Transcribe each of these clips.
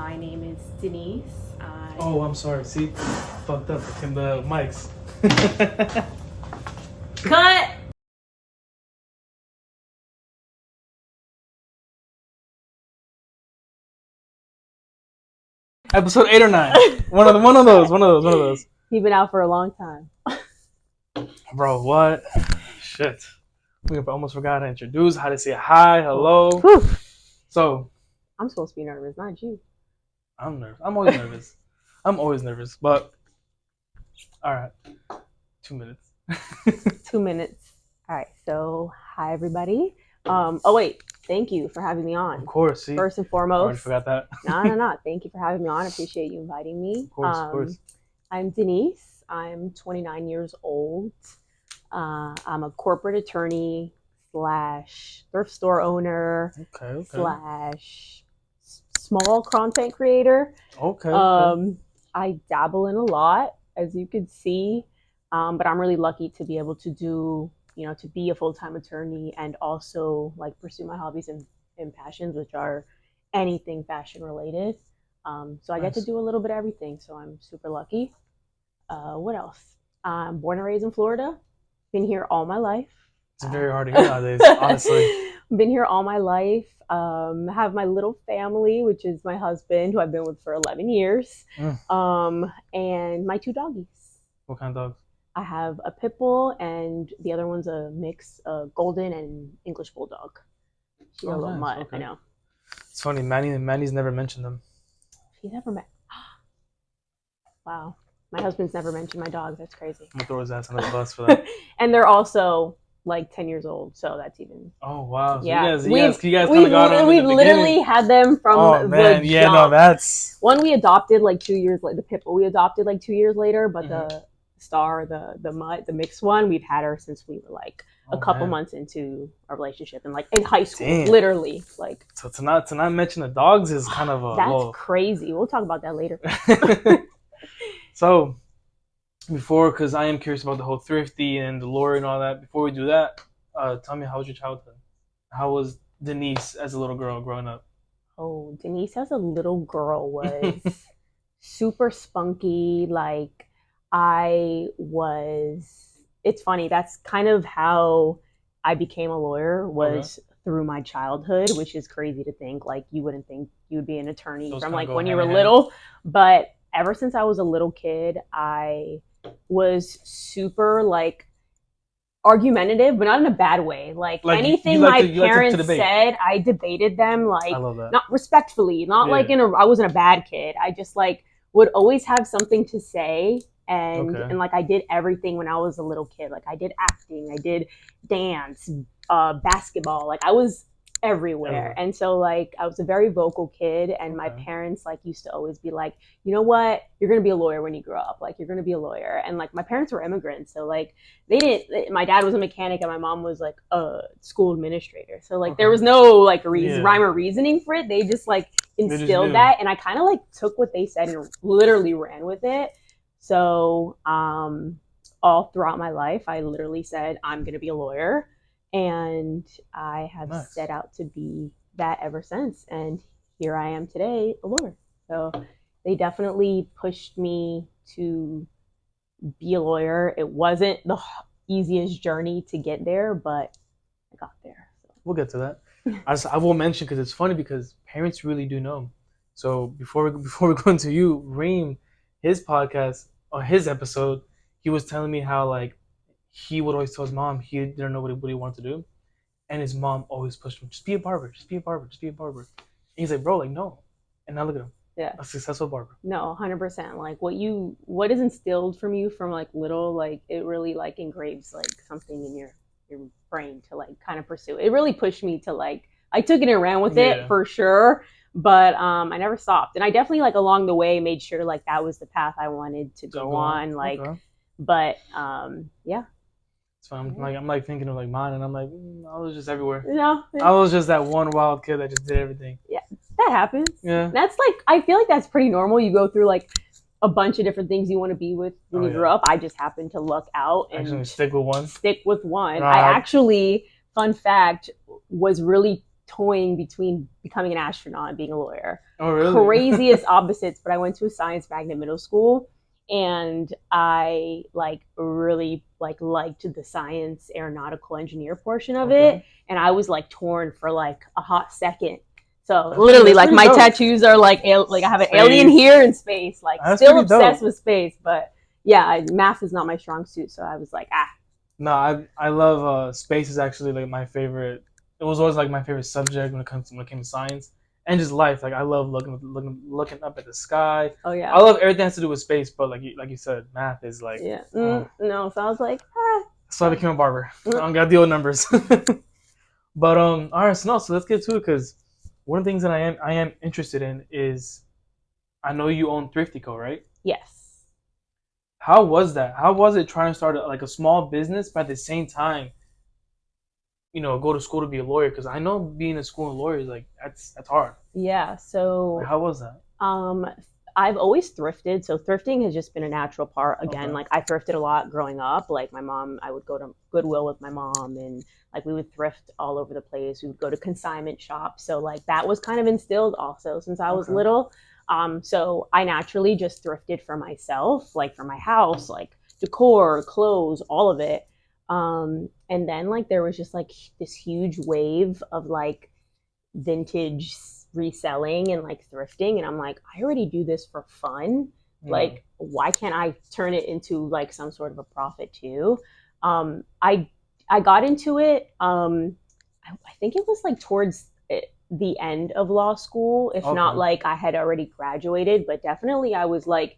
My name is Deniz. Oh, I'm sorry. See, fucked up in the mics. Cut! Episode 8 or 9. One of those. He's been out for a long time. Bro, what? Shit. We almost forgot to introduce, how to say hi, hello. Whew. So, I'm supposed to be nervous, not you. I'm nervous. I'm always nervous. But, alright. 2 minutes. 2 minutes. All right. So, hi everybody. Oh wait, thank you for having me on. Of course. See, First and I foremost. already forgot that. No. Thank you for having me on. I appreciate you inviting me. Of course. I'm Deniz. I'm 29 years old. I'm a corporate attorney / thrift store owner / small content creator. Okay. I dabble in a lot, as you can see, but I'm really lucky to be able to do, to be a full-time attorney and also like pursue my hobbies and passions, which are anything fashion related. So I get to do a little bit of everything. So I'm super lucky. What else? I'm born and raised in Florida. Been here all my life. It's very hard to hear nowadays, honestly. Been here all my life. Have my little family, which is my husband, who I've been with for 11 years. And my 2 doggies. What kind of dogs? I have a pit bull, and the other one's a mix of golden and English bulldog. She's a little mutt, okay. I know. It's funny, Manny's never mentioned them. She's never met. Wow. My husband's never mentioned my dogs. That's crazy. I'm gonna throw his ass on the bus for that. And they're also like 10 years old, so that's even. Oh wow! So yeah, you guys kind of got them. We've literally had them from the jump. Yeah, no, that's one we adopted like 2 years later. The pit bull we adopted like 2 years later, but the star, the mutt, the mixed one, we've had her since we were like a couple months into our relationship and like in high school, literally. Like so to not mention the dogs is kind of a that's crazy. We'll talk about that later. So, because I am curious about the whole thrifty and the lawyer and all that, before we do that, tell me, how was your childhood? How was Deniz as a little girl growing up? Oh, Deniz as a little girl was super spunky. Like, it's funny, that's kind of how I became a lawyer, was through my childhood, which is crazy to think. Like, you wouldn't think you would be an attorney from like when you were little, but ever since I was a little kid, I was super like argumentative, but not in a bad way. Like anything my parents said, I debated them, like not respectfully, not like I wasn't a bad kid. I just like would always have something to say. And like I did everything when I was a little kid. Like I did acting, I did dance, basketball. Like I was everywhere. And so like I was a very vocal kid, and my parents like used to always be like, you know what, you're gonna be a lawyer when you grow up. Like you're gonna be a lawyer. And like my parents were immigrants, so like my dad was a mechanic and my mom was like a school administrator. So like there was no like rhyme or reasoning for it. They just like instilled that, and I kind of like took what they said and literally ran with it. So all throughout my life, I literally said, I'm gonna be a lawyer. And I have set out to be that ever since. And here I am today, a lawyer. So they definitely pushed me to be a lawyer. It wasn't the easiest journey to get there, but I got there. So. We'll get to that. I will mention, because it's funny, because parents really do know. So before we go into you, Reem, his podcast, or his episode, he was telling me how like he would always tell his mom he didn't know what he wanted to do. And his mom always pushed him, just be a barber. And he's like, bro, like, no. And now look at him. Yeah. A successful barber. No, 100%. Like what is instilled from you from like little, like it really like engraves like something in your brain to like kind of pursue. It really pushed me to like, I took it and ran with it for sure. But I never stopped. And I definitely like along the way made sure like that was the path I wanted to go on. Like, but yeah. So I'm like thinking of like mine, and I'm like, I was just everywhere. No, I was just that one wild kid that just did everything. Yeah, that happens. Yeah, that's like, I feel like that's pretty normal. You go through like a bunch of different things you want to be with when you grew up. I just happened to luck out and stick with one. I actually, fun fact, was really toying between becoming an astronaut and being a lawyer. Oh, really? Craziest opposites, but I went to a science magnet middle school, and I like really like liked the science aeronautical engineer portion of it, and I was like torn for like a hot second. So literally, like my tattoos are like I have an alien here in space, like still obsessed with space, but yeah, math is not my strong suit, so I was like, No, I love space is actually like my favorite. It was always like my favorite subject when it came to science and just life. Like I love looking up at the sky. Oh yeah, I love everything that has to do with space. But like you said, math is like no. So I was like, So I became a barber. I don't got to deal with numbers. But all right, so let's get to it, because one of the things that I am interested in is, I know you own ThriftyCo, right? Yes. How was that? How was it trying to start like a small business, but at the same time, go to school to be a lawyer? Because I know being a school lawyer is like that's hard. Yeah. So like, how was that? I've always thrifted, so thrifting has just been a natural part. Again, like I thrifted a lot growing up. Like my mom, I would go to Goodwill with my mom, and like we would thrift all over the place. We would go to consignment shops. So like that was kind of instilled also since I was little. So I naturally just thrifted for myself, like for my house, like decor, clothes, all of it. And then like there was just like this huge wave of like vintage reselling and like thrifting, and I'm like, I already do this for fun. Like, why can't I turn it into like some sort of a profit too? I got into it. I think it was like towards the end of law school, if not like I had already graduated, but definitely I was like,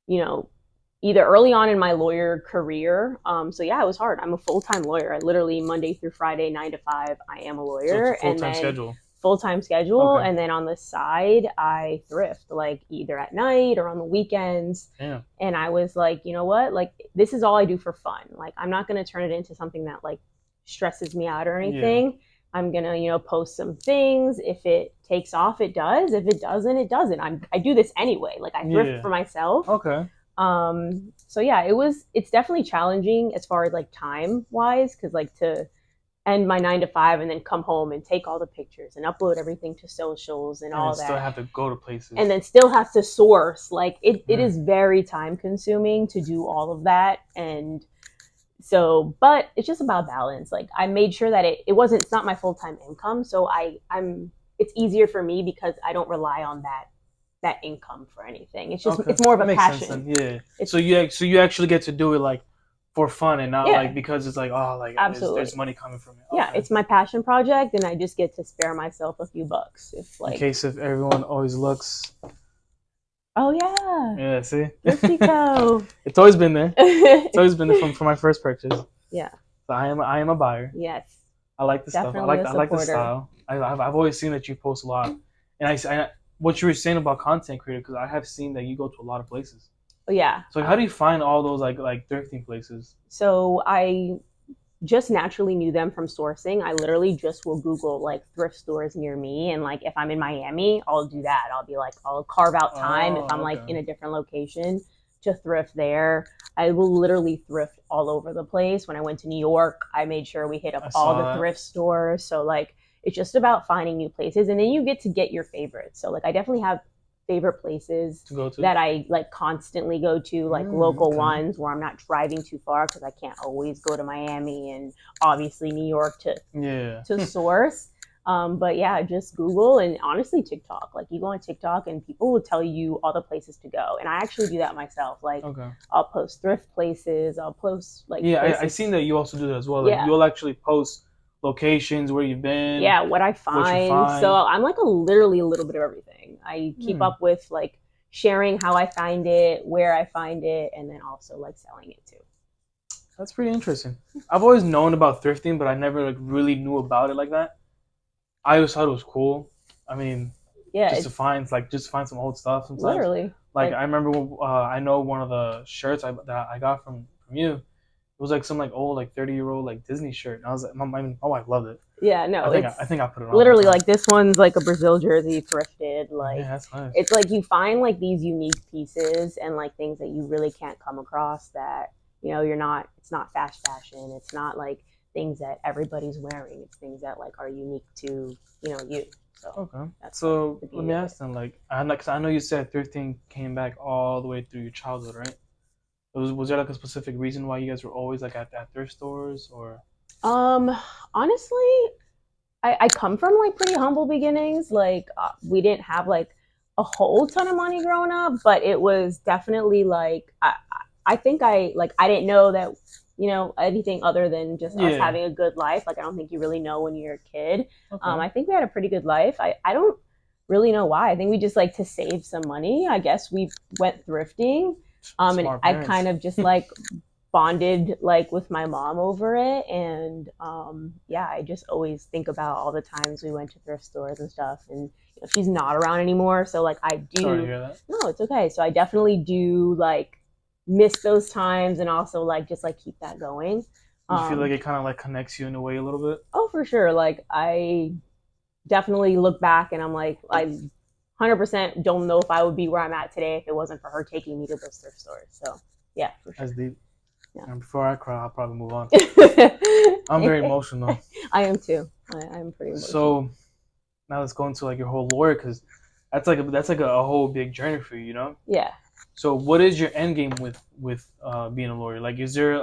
either early on in my lawyer career. So yeah, it was hard. I'm a full-time lawyer. I literally Monday through Friday, 9 to 5, I am a lawyer. So it's a full-time schedule. And then on the side, I thrift, like either at night or on the weekends. Yeah. And I was like, you know what? Like, this is all I do for fun. Like, I'm not going to turn it into something that like stresses me out or anything. Yeah. I'm going to, post some things. If it takes off, it does. If it doesn't, it doesn't. I do this anyway. Like, I thrift for myself. Okay. So yeah, it's definitely challenging as far as like time wise, because like to end my 9 to 5 and then come home and take all the pictures and upload everything to socials and all that. Still have to go to places. And then still have to source. Like it is very time consuming to do all of that. And so, but it's just about balance. Like I made sure that it's not my full-time income. So it's easier for me because I don't rely on that income for anything. It's just it's more of a passion. Yeah. So you actually get to do it like for fun and not like because it's like there's money coming from it. Yeah, it's my passion project, and I just get to spare myself a few bucks in case if everyone always looks. Oh yeah. Yeah. See. ThriftyCo. It's always been there. It's always been there from my first purchase. Yeah. So I am a buyer. Yes. I like the stuff. I like the style. I've always seen that you post a lot, and I what you were saying about content creator, because I have seen that you go to a lot of places. Yeah. So how do you find all those like thrifting places? So I just naturally knew them from sourcing. I literally just will Google like thrift stores near me, and like if I'm in Miami, I'll do that. I'll be like, I'll carve out time if I'm like in a different location to thrift there. I will literally thrift all over the place. When I went to New York, I made sure we hit up all the thrift stores. So like it's just about finding new places, and then you get your favorites. So like I definitely have favorite places to go to that I like constantly go to, like local ones where I'm not driving too far, because I can't always go to Miami and obviously New York to source. But yeah, just Google and honestly TikTok. Like you go on TikTok and people will tell you all the places to go, and I actually do that myself. Like I'll post thrift places. I'll post like I seen that you also do that as well. Like you'll actually post locations where you've been, what I find. So I'm like literally a little bit of everything. I keep up with like sharing how I find it, where I find it, and then also like selling it too. That's pretty interesting. I've always known about thrifting, but I never like really knew about it like that. I always thought it was cool. I mean, just to find some old stuff sometimes. Literally. Like I remember I know one of the shirts that I got from you. It was like some like old 30-year-old like Disney shirt, and I was like, my wife loved it. Yeah, no, I think I put it on. Literally, like this one's like a Brazil jersey thrifted. Like that's nice. It's like you find like these unique pieces and like things that you really can't come across that it's not fast fashion. It's not like things that everybody's wearing. It's things that like are unique to, you. So Okay. that's So like, let me ask them, like, cause I know you said thrifting came back all the way through your childhood, right? Was there like a specific reason why you guys were always like at thrift stores, or? Honestly, I come from like pretty humble beginnings. Like we didn't have like a whole ton of money growing up, but it was definitely like I think I didn't know that anything other than just us having a good life. Like I don't think you really know when you're a kid. Okay. I think we had a pretty good life. I don't really know why. I think we just like to save some money. I guess we went thrifting. And I kind of just like bonded like with my mom over it, and I just always think about all the times we went to thrift stores and stuff, and she's not around anymore, so like I do. Sorry to hear that. No, it's okay. So I definitely do like miss those times, and also like just like keep that going. You feel like it kind of like connects you in a way a little bit? Oh, for sure. Like I definitely look back and I'm like, I 100% don't know if I would be where I'm at today if it wasn't for her taking me to those thrift stores. So yeah, for sure. That's deep. Yeah. And before I cry, I'll probably move on. I'm very emotional. I am too. I'm pretty emotional. So now let's go into like your whole lawyer, because that's like a whole big journey for you, Yeah. So what is your end game with being a lawyer? Like, is there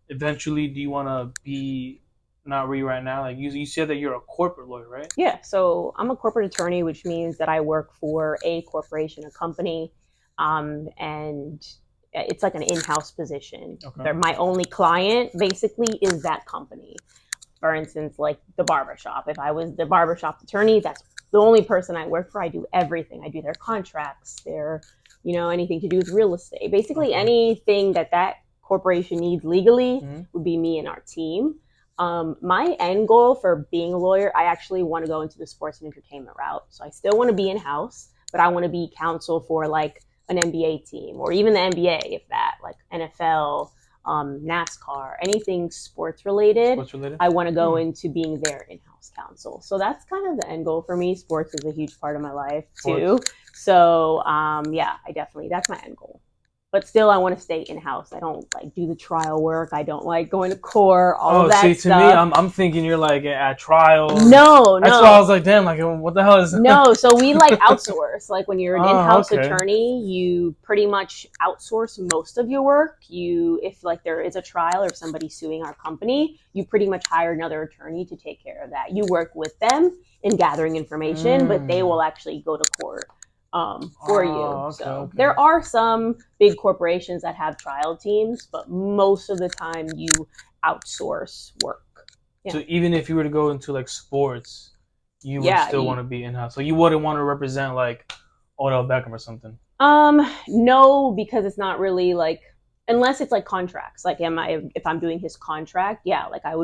eventually, do you want to be, not where you right now? Like you said that you're a corporate lawyer, right? Yeah. So I'm a corporate attorney, which means that I work for a corporation, a company, and it's like an in-house position. Okay. My only client basically is that company. For instance, like the barbershop. If I was the barbershop attorney, that's the only person I work for. I do everything. I do their contracts, their, anything to do with real estate. Basically, anything that corporation needs legally would be me and our team. My end goal for being a lawyer, I actually want to go into the sports and entertainment route. So I still want to be in-house, but I want to be counsel for like an NBA team, or even the NBA, if that, like NFL, NASCAR, anything sports related. I want to go into being their in-house counsel. So that's kind of the end goal for me. Sports is a huge part of my life too. So that's my end goal. But still, I want to stay in-house. I don't like do the trial work. I don't like going to court, all of that stuff. To me, I'm thinking you're like at trials. No. That's why I was like, damn, like what the hell is that? No, so we like outsource. Like when you're an in-house attorney, you pretty much outsource most of your work. If like there is a trial or somebody suing our company, you pretty much hire another attorney to take care of that. You work with them in gathering information, but they will actually go to court for you. There are some big corporations that have trial teams, but most of the time you outsource work. Yeah. So even if you were to go into like sports, you would still want to be in-house. So you wouldn't want to represent like Odell Beckham or something. No, because it's not really like, unless it's like contracts. Like if I'm doing his contract, like I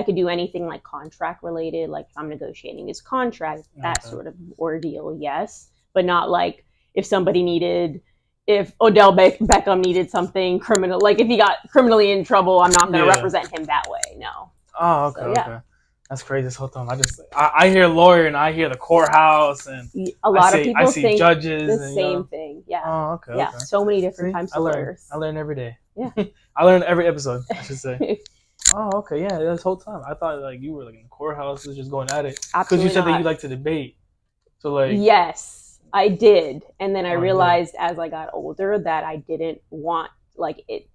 could do anything like contract related. Like if I'm negotiating his contract, that sort of ordeal, yes. But not like if Odell Beckham needed something criminal, like if he got criminally in trouble, I'm not going to represent him that way. No. Oh, okay. Okay. That's crazy. This whole time, I hear lawyer and I hear the courthouse, and a lot of people think judges the same thing. Yeah. Oh, okay. Yeah. Okay. So many different types of lawyers. I learn every day. Yeah. I learn every episode, I should say. Oh, okay. Yeah. This whole time, I thought like you were like in the courthouse, just going at it. Because you said that you like to debate. So like. Yes. I did. And then I realized as I got older that I didn't want it.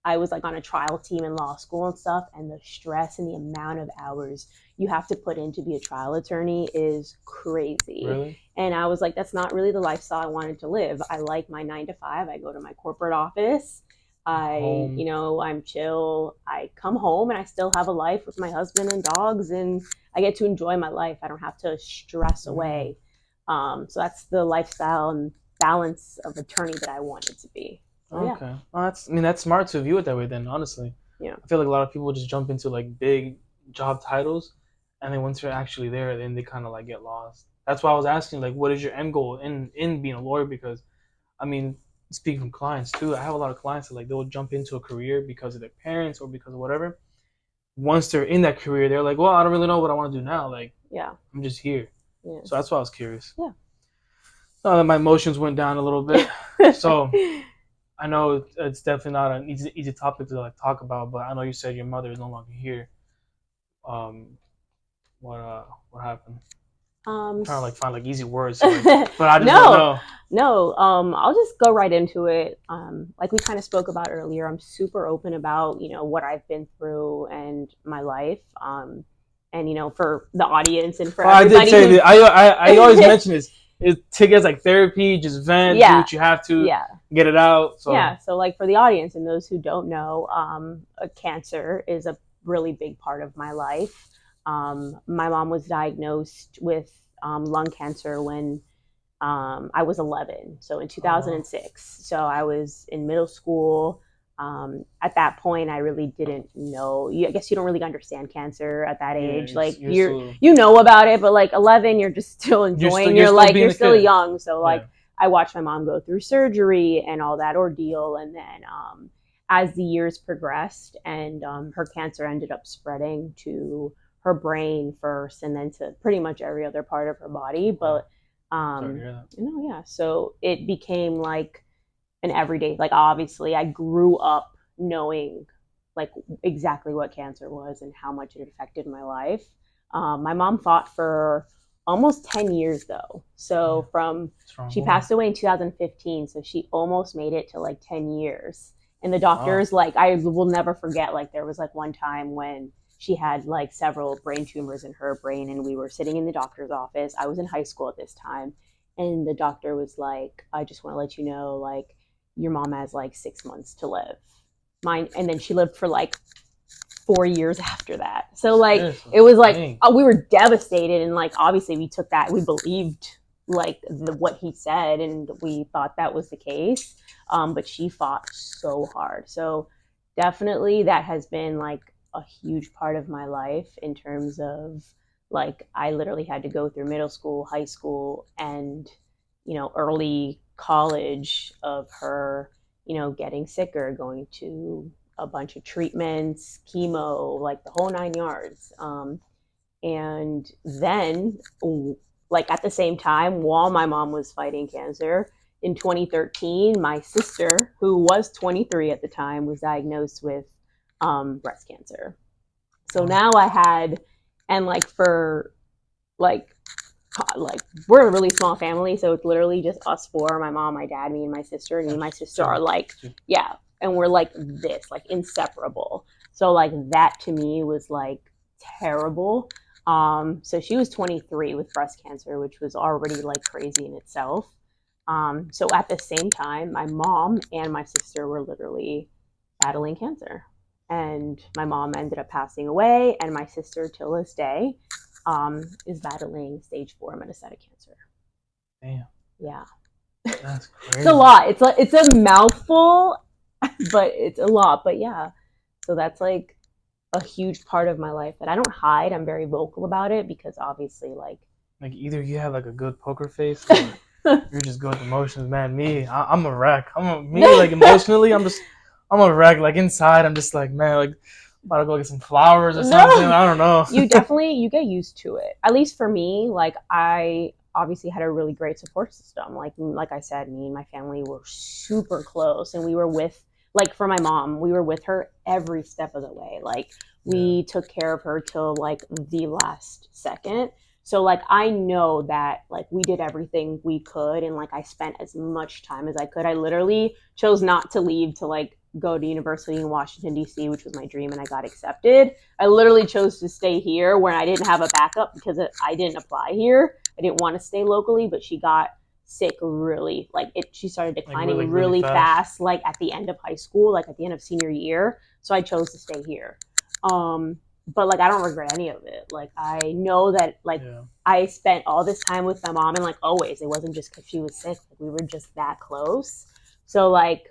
I was like on a trial team in law school and stuff, and the stress and the amount of hours you have to put in to be a trial attorney is crazy. Really? And I was like, that's not really the lifestyle I wanted to live. I like my 9 to 5. I go to my corporate office. I'm chill. I come home and I still have a life with my husband and dogs, and I get to enjoy my life. I don't have to stress away. So that's the lifestyle and balance of attorney that I wanted to be. So, okay. Well, that's smart to view it that way then, honestly. Yeah. I feel like a lot of people just jump into like big job titles, and then once you're actually there, then they kind of like get lost. That's why I was asking, like, what is your end goal in being a lawyer? Because, speaking from clients too, I have a lot of clients that like they'll jump into a career because of their parents or because of whatever. Once they're in that career, they're like, well, I don't really know what I want to do now. Like, I'm just here. Yeah. So that's why I was curious. Yeah. Now that my emotions went down a little bit. So I know it's definitely not an easy topic to like talk about, but I know you said your mother is no longer here. Um, what happened? I'm trying to like find like easy words, so, like, but I just don't know. No, I'll just go right into it. Like we kind of spoke about earlier, I'm super open about, what I've been through and my life. And, for the audience and for everybody. I did say that. I always mention this. It take as like therapy, just vent, do what you have to, get it out. So. Yeah, so like for the audience and those who don't know, cancer is a really big part of my life. My mom was diagnosed with lung cancer when I was 11, so in 2006. So I was in middle school. At that point, I really didn't know. I guess you don't really understand cancer at that age. Like you know about it, but like 11, you're just still enjoying. You're still young. So like I watched my mom go through surgery and all that ordeal, and then as the years progressed, and her cancer ended up spreading to her brain first, and then to pretty much every other part of her body. But so it became like an everyday, like obviously I grew up knowing like exactly what cancer was and how much it affected my life. My mom fought for almost 10 years though. So she passed away in 2015. So she almost made it to like 10 years. And the doctors, like, I will never forget, like there was like one time when she had like several brain tumors in her brain, and we were sitting in the doctor's office. I was in high school at this time. And the doctor was like, I just want to let you know, like, your mom has like 6 months to live. And then she lived for like 4 years after that. So like it was like we were devastated, and like obviously we took that, we believed like what he said, and we thought that was the case. But she fought so hard. So definitely that has been like a huge part of my life in terms of like I literally had to go through middle school, high school, and early college of her, getting sicker, going to a bunch of treatments, chemo, like the whole 9 yards. And then, like at the same time, while my mom was fighting cancer, in 2013, my sister, who was 23 at the time, was diagnosed with breast cancer. So now I had, and like for like we're a really small family, so it's literally just us four: my mom, my dad, me, and my sister. And me and my sister are like, and we're like this, like inseparable. So like that to me was like terrible. So she was 23 with breast cancer, which was already like crazy in itself. So at the same time, my mom and my sister were literally battling cancer, and my mom ended up passing away, and my sister till this day is battling stage 4 metastatic cancer. Damn. Yeah. That's crazy. It's a lot. It's a mouthful, but it's a lot. But yeah, so that's like a huge part of my life that I don't hide. I'm very vocal about it because obviously like either you have like a good poker face or you're just going through emotions. Man, I'm a wreck. Like emotionally, I'm a wreck. Like inside, I'm just like, man, like about to go get some flowers or something. I don't know. You get used to it. At least for me, like I obviously had a really great support system. Like I said, me and my family were super close, and we were with, like for my mom, we were with her every step of the way. Like we took care of her till like the last second. So like I know that like we did everything we could, and like I spent as much time as I could. I literally chose not to leave to like go to university in Washington, D.C., which was my dream, and I got accepted. I literally chose to stay here when I didn't have a backup because I didn't apply here. I didn't want to stay locally, but she got sick really, she started declining like really fast, like at the end of high school, like at the end of senior year. So I chose to stay here. But like I don't regret any of it. Like I know that I spent all this time with my mom, and like always, it wasn't just because she was sick. Like, we were just that close. So like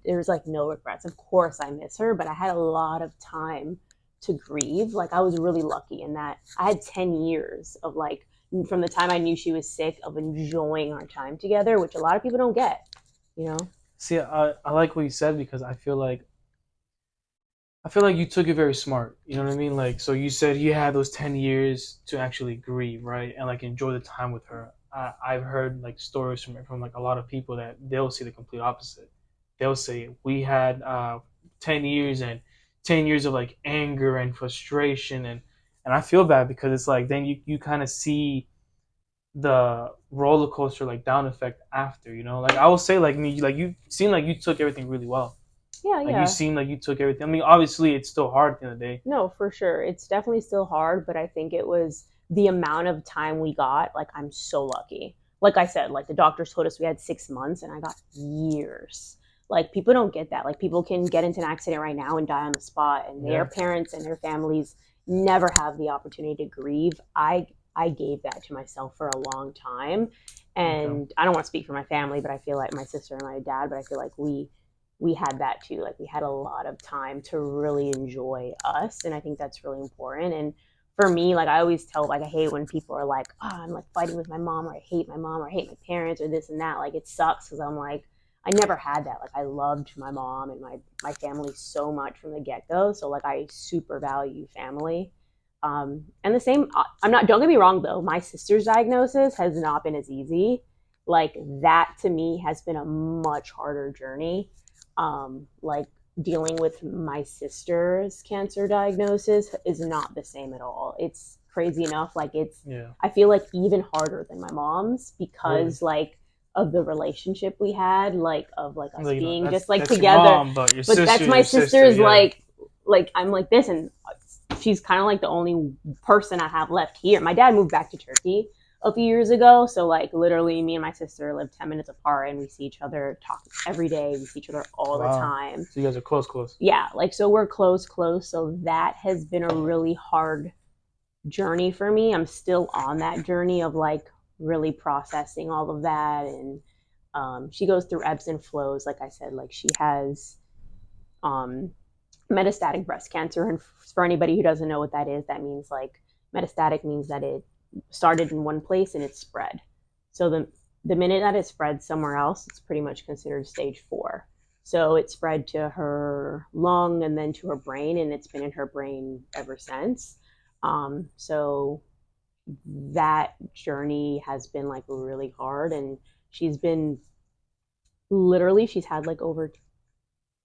there's like no regrets. Of course I miss her, but I had a lot of time to grieve. Like I was really lucky in that I had 10 years of like, from the time I knew she was sick, of enjoying our time together, which a lot of people don't get, See, I like what you said, because I feel like you took it very smart. You know what I mean? Like, so you said you had those 10 years to actually grieve, right? And like enjoy the time with her. I've heard like stories from like a lot of people that they'll see the complete opposite. they'll say we had 10 years and 10 years of like anger and frustration, and I feel bad because it's like then you kind of see the roller coaster like down effect after, you know. Like I will say, like me, like you seem like you took everything really well. Yeah, Like yeah. you seem like you took everything. I mean, obviously it's still hard at the end of the day. No, for sure. It's definitely still hard, but I think it was the amount of time we got. Like, I'm so lucky. Like I said, like the doctors told us we had 6 months, and I got years. Like, people don't get that. Like, people can get into an accident right now and die on the spot, and their parents and their families never have the opportunity to grieve. I gave that to myself for a long time, and I don't want to speak for my family, but I feel like my sister and my dad, but I feel like we had that too. Like we had a lot of time to really enjoy us. And I think that's really important. And for me, like I always tell, like I hate when people are like, oh, I'm like fighting with my mom, or I hate my mom, or I hate my parents, or this and that. Like it sucks because I'm like, I never had that. Like I loved my mom and my family so much from the get-go. So like I super value family. And the same, don't get me wrong though, my sister's diagnosis has not been as easy. Like that to me has been a much harder journey. Like dealing with my sister's cancer diagnosis is not the same at all. It's crazy enough. Like I feel like even harder than my mom's because like of the relationship we had, like of like us being just like together. Mom, but that's my sister's like I'm like this, and she's kind of like the only person I have left here. My dad moved back to Turkey a few years ago, so like literally me and my sister live 10 minutes apart, and we see each other, talk every day, we see each other all the time. So you guys are close. Yeah, like so we're close. So that has been a really hard journey for me. I'm still on that journey of like really processing all of that, and she goes through ebbs and flows. Like I said, like she has metastatic breast cancer, and for anybody who doesn't know what that is, that means like metastatic means that it started in one place and it spread. So the minute that it spread somewhere else, it's pretty much considered stage 4. So it spread to her lung and then to her brain, and it's been in her brain ever since. So that journey has been like really hard, and she's had like over,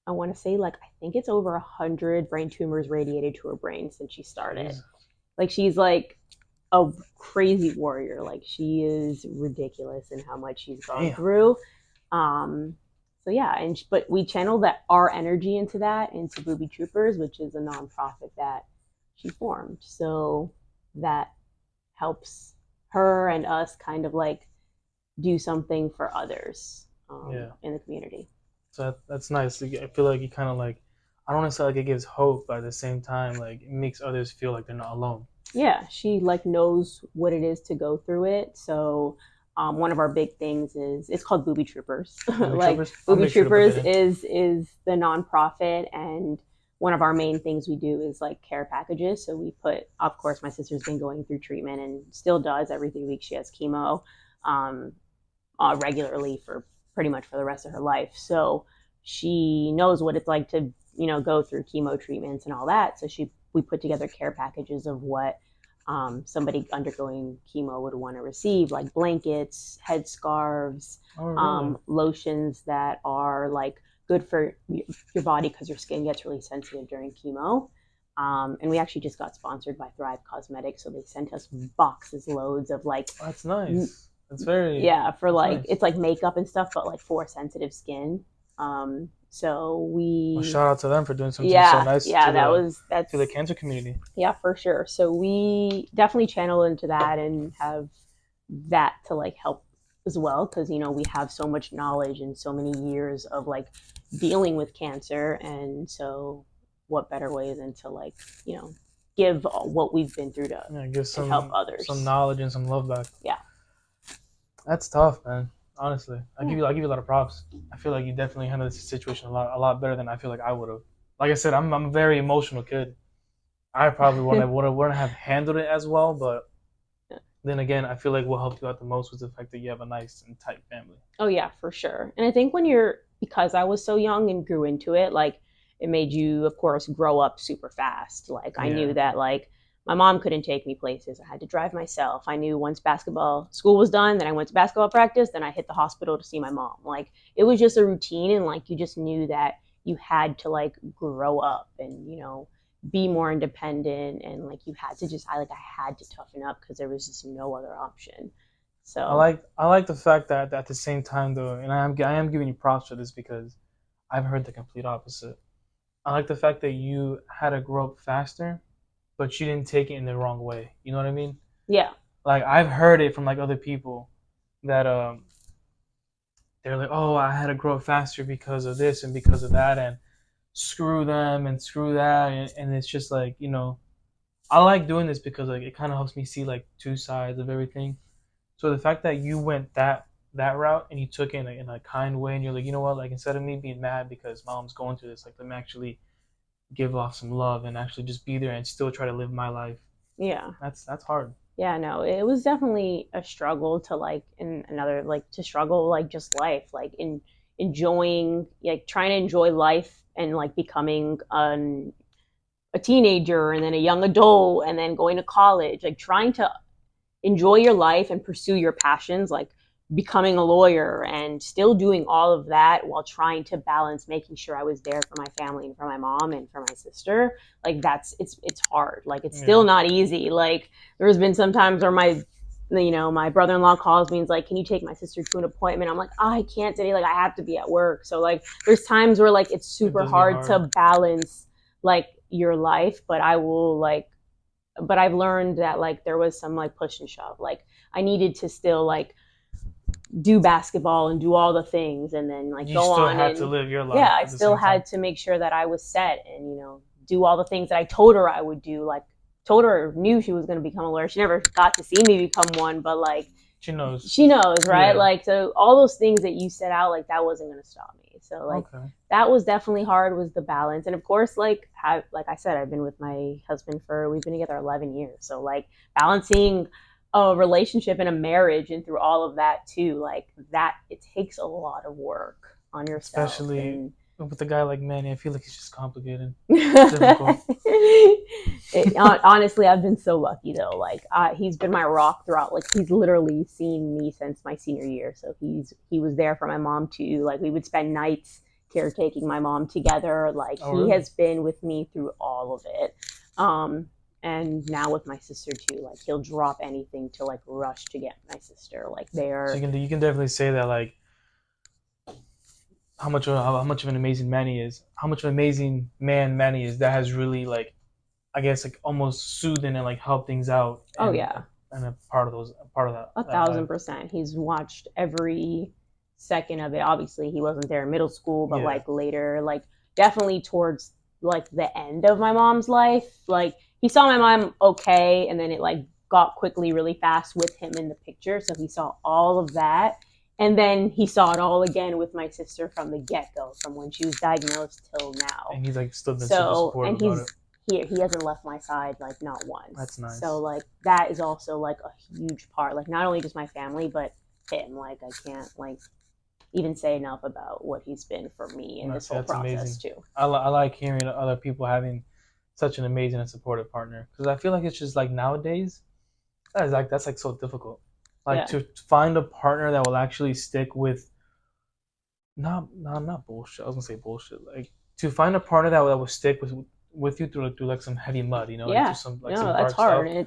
I want to say like, I think it's over 100 brain tumors radiated to her brain since she started. Jeez. Like she's like a crazy warrior. Like she is ridiculous in how much she's gone through. So yeah, but we channel our energy into Booby Troopers, which is a nonprofit that she formed. So that helps her and us kind of like do something for others in the community. So that's nice. I feel like you kind of like, I don't want to say like it gives hope, but at the same time, like it makes others feel like they're not alone. Yeah, she like knows what it is to go through it. So one of our big things is, it's called Booby Troopers. Booby Troopers is the nonprofit, and one of our main things we do is like care packages. So we put, of course, my sister's been going through treatment and still does every 3 weeks. She has chemo regularly for pretty much for the rest of her life. So she knows what it's like to, go through chemo treatments and all that. So we put together care packages of what somebody undergoing chemo would want to receive, like blankets, headscarves, lotions that are like good for your body because your skin gets really sensitive during chemo. And we actually just got sponsored by Thrive Cosmetics, so they sent us boxes loads of like. Oh, that's nice. That's very for like nice. It's like makeup and stuff, but like for sensitive skin. So shout out to them for doing something so nice. That's to the cancer community. Yeah, for sure. So we definitely channel into that and have that to like help as well, because we have so much knowledge and so many years of like dealing with cancer, and so what better way than to like give what we've been through to help others, some knowledge and some love back. Yeah, that's tough, man. Honestly, I give you a lot of props. I feel like you definitely handled this situation a lot better than I feel like I would have. Like I said, I'm a very emotional kid. I probably wouldn't have handled it as well, but then again, I feel like what helped you out the most was the fact that you have a nice and tight family. Oh yeah, for sure. And I think because I was so young and grew into it, like it made you, of course, grow up super fast. Like I knew that like my mom couldn't take me places. I had to drive myself. I knew once basketball school was done, then I went to basketball practice, then I hit the hospital to see my mom. Like, it was just a routine, and like you just knew that you had to like grow up and, you know, be more independent, and like you had to just I had to toughen up because there was just no other option. So I like the fact that at the same time though, and I am giving you props for this because I've heard the complete opposite. I like the fact that you had to grow up faster, but you didn't take it in the wrong way. You know what I mean? yeah. Like I've heard it from like other people that they're like, oh, I had to grow up faster because of this and because of that, and screw them and screw that, and it's just like, you know, I like doing this because like it kind of helps me see like two sides of everything. So the fact that you went that route and you took it in a kind way, and you're like, you know what, like instead of me being mad because mom's going through this, like let me actually give off some love and actually just be there and still try to live my life. Yeah. That's hard. Yeah, no, it was definitely a struggle to like in another like to struggle like just life, like in enjoying like trying to enjoy life and like becoming a teenager and then a young adult and then going to college, like trying to enjoy your life and pursue your passions, like becoming a lawyer and still doing all of that while trying to balance making sure I was there for my family and for my mom and for my sister. Like it's hard. Like it's still not easy. Like there's been some times where my brother-in-law calls me and is like, can you take my sister to an appointment? I'm like, oh, I can't today. Like I have to be at work. So like there's times where like it's super hard to balance like your life, but I've learned that like there was some like push and shove. Like I needed to still like do basketball and do all the things and then like you go still on had and to live your life. Yeah, I still had to make sure that I was set and, you know, do all the things that I told her I would do. Like told her knew she was going to become a lawyer. She never got to see me become one, but like she knows, right? Yeah. Like, so all those things that you set out, like that wasn't going to stop me. So like that was definitely hard, was the balance. And of course, like I said, I've been with my husband we've been together 11 years. So like balancing a relationship and a marriage and through all of that too, like that, it takes a lot of work on yourself. Especially with a guy like Manny, I feel like it's just complicated. Honestly, I've been so lucky though. Like he's been my rock throughout. Like he's literally seen me since my senior year. So he was there for my mom too. Like we would spend nights caretaking my mom together. Like he has been with me through all of it. And now with my sister too, like he'll drop anything to like rush to get my sister. Like they are. So you can definitely say that like how much of an amazing man he is, how much of an amazing man Manny is. That has really like, I guess like almost soothed and like helped things out. And, and a part of that. 1,000%. He's watched every second of it. Obviously, he wasn't there in middle school, but like later, like definitely towards like the end of my mom's life, like he saw my mom okay, and then it like got quickly really fast with him in the picture. So he saw all of that. And then he saw it all again with my sister from the get-go, from when she was diagnosed till now. And he's like still been super supportive about it. He hasn't left my side like not once. That's nice. So like that is also like a huge part. Like not only just my family, but him. Like I can't like even say enough about what he's been for me in this whole process amazing. Too. I like hearing other people having such an amazing and supportive partner, because I feel like it's just like nowadays that's like so difficult. Like to find a partner that will actually stick with not bullshit. I was gonna say bullshit. Like to find a partner that will stick with you through like some heavy mud, you know? Yeah. Like some that's hard, stuff. And